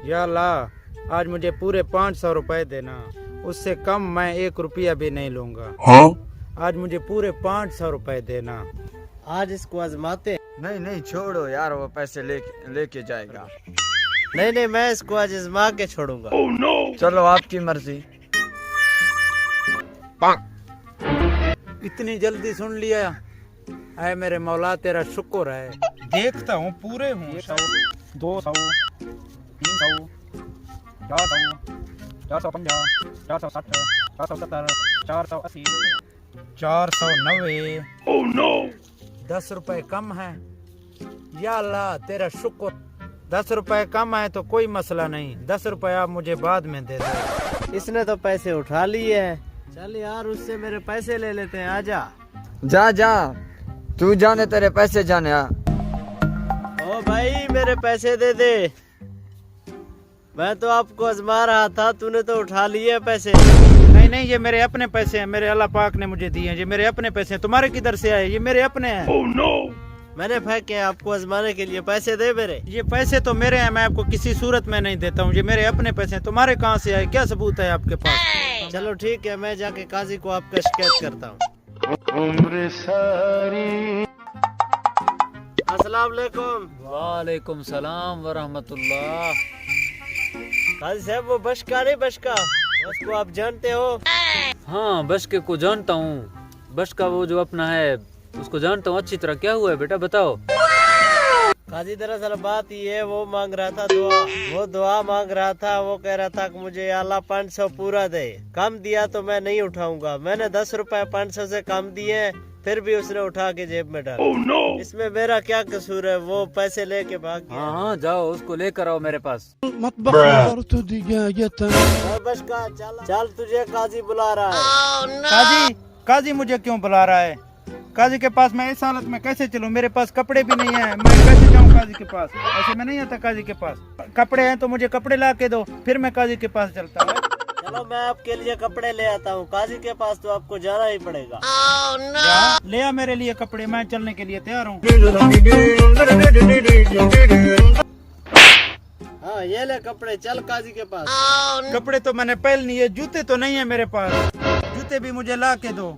या अल्लाह, आज मुझे पूरे 500 रुपए देना, उससे कम मैं 1 रुपया भी नहीं लूंगा। हाँ? आज मुझे पूरे 500 रुपए देना। आज इसको आजमाते। नहीं नहीं छोड़ो यार, वो पैसे लेके जाएगा। नहीं मैं इसको आज आजमा के छोड़ूंगा। oh, no! चलो आपकी मर्जी। इतनी जल्दी सुन लिया? ऐ मेरे मौला तेरा शुक्र है। देखता हूँ पूरे हूँ। 100, 200, 300, 400, 450, 460, 470, 480, 490। oh, no! 10 रुपए कम है। या अल्लाह तेरा शुक्र। 10 रुपए कम है तो कोई मसला नहीं, 10 रुपए आप मुझे बाद में दे दो। इसने तो पैसे उठा लिए हैं। चल यार, उससे मेरे पैसे ले लेते हैं। आजा। जा तू जाने, तेरे पैसे जाने। ओ भाई, मेरे पैसे दे दे। मैं तो आपको आजमा रहा था, तूने तो उठा लिए पैसे। नहीं, ये मेरे अपने पैसे हैं, मेरे अल्लाह पाक ने मुझे दिए हैं। ये मेरे अपने पैसे हैं, तुम्हारे किधर से आए? ये मेरे अपने हैं। oh, no! मैंने फेंके आपको आजमाने के लिए। पैसे दे मेरे। ये पैसे तो मेरे हैं, मैं आपको किसी सूरत में नहीं देता हूँ। ये मेरे अपने पैसे हैं, तुम्हारे कहाँ से आए? क्या सबूत है आपके पास? चलो ठीक है, मैं जाके काजी को आपका शिकायत करता हूँ। अस्सलाम वालेकुम। वालेकुम सलाम वरहमतुल्लाह। काजी साहब, वो बशका नहीं, बशका, उसको आप जानते हो? हाँ, बशके को जानता हूँ। बशका वो जो अपना है उसको जानता हूँ अच्छी तरह। क्या हुआ है बेटा, बताओ। काजी दरअसल बात ये है, वो मांग रहा था दुआ। वो दुआ मांग रहा था। वो कह रहा था कि मुझे अल्लाह 500 पूरा दे। कम दिया तो मैं नहीं उठाऊंगा। मैंने 10 रुपए 500 से कम दिए, फिर भी उसने उठा के जेब में डाला। oh, no! इसमें मेरा क्या कसूर है? वो पैसे लेके भाग गया। हाँ, जाओ उसको लेकर आओ मेरे पास। बस का चल, तुझे काजी बुला रहा है। काजी मुझे क्यों बुला रहा है? काजी के पास मैं इस हालत में कैसे चलूं? मेरे पास कपड़े भी नहीं है, मैं कैसे जाऊं काजी के पास? ऐसे मैं नहीं आता काजी के पास। कपड़े हैं तो मुझे कपड़े ला के दो, फिर मैं काजी के पास चलता हूँ। चलो मैं आपके लिए कपड़े ले आता हूँ। काजी के पास तो आपको जाना ही पड़ेगा। ले आ मेरे लिए कपड़े, मैं चलने के लिए तैयार हूँ। हाँ, ये ले कपड़े, चल काजी के पास। कपड़े तो मैंने पहन लिए, जूते तो नहीं है मेरे पास। जूते भी मुझे ला के दो।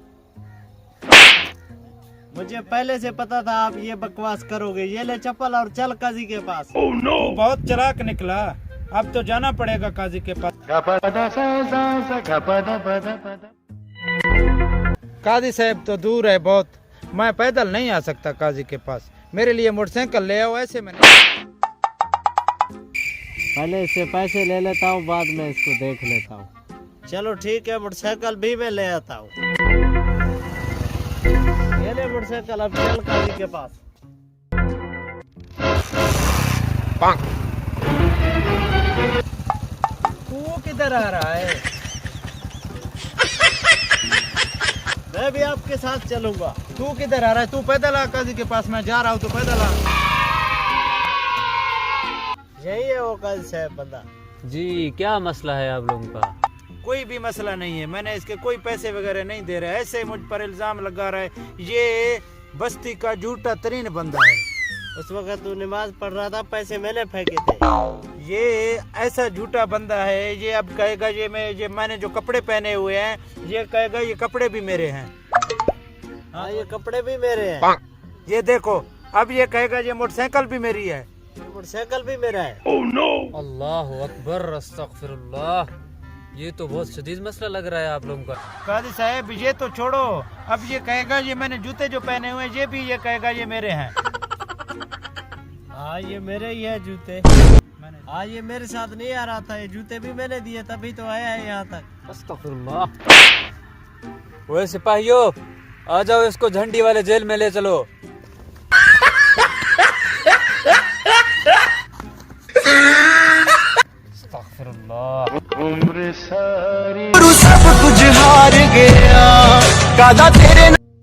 मुझे पहले से पता था आप ये बकवास करोगे। ये ले चप्पल और चल काजी के पास। oh, no! तू बहुत चालाक निकला, अब तो जाना पड़ेगा काजी के पास। काजी साहब तो दूर है बहुत, मैं पैदल नहीं आ सकता काजी के पास। मेरे लिए मोटरसाइकिल ले आओ। ऐसे मैंने पहले इससे पैसे ले लेता हूँ, बाद में इसको देख लेता हूँ। चलो ठीक है, मोटरसाइकिल भी मैं ले आता हूँ। ये ले मोटरसाइकिल, अब चल काजी के पास। तू किधर आ रहा है? मैं भी आपके साथ चलूंगा। तू किधर आ रहा है? तू पैदल आ काजी के पास, मैं जा रहा हूँ, तो पैदल आ। यही है वो काजी साहब बंदा। जी, क्या मसला है आप लोगों का? कोई भी मसला नहीं है, मैंने इसके कोई पैसे वगैरह नहीं दे रहे। ऐसे मुझ पर इल्जाम लगा रहा है। ये बस्ती का झूठा तरीन बंदा है। उस वक्त तू नमाज पढ़ रहा था, पैसे मैंने फेंके थे। ये ऐसा झूठा बंदा है। ये अब कहेगा ये मैंने जो कपड़े पहने हुए हैं, ये कहेगा ये कपड़े भी मेरे हैं। हाँ, ये कपड़े भी मेरे हैं। ये देखो, अब ये कहेगा ये मोटरसाइकिल भी मेरी है। मोटरसाइकिल भी मेरा है। oh, no! अल्लाह अकबर, अस्तगफिरुल्लाह। ये तो बहुत शदीद मसला लग रहा है आप लोगों का। काजी साहब ये तो छोड़ो, अब ये कहेगा ये मैंने जूते जो पहने हुए हैं, ये भी ये कहेगा ये मेरे हैं। हाँ, ये मेरे ही है जूते। हाँ, ये मेरे साथ नहीं आ रहा था, ये जूते भी मैंने दिए, तभी तो आया है यहाँ तक। अस्तगफिरुल्लाह। ओए सिपाहियों, आ जाओ, इसको झंडी वाले जेल में ले चलो। सब कुछ हार गया, कादा तेरे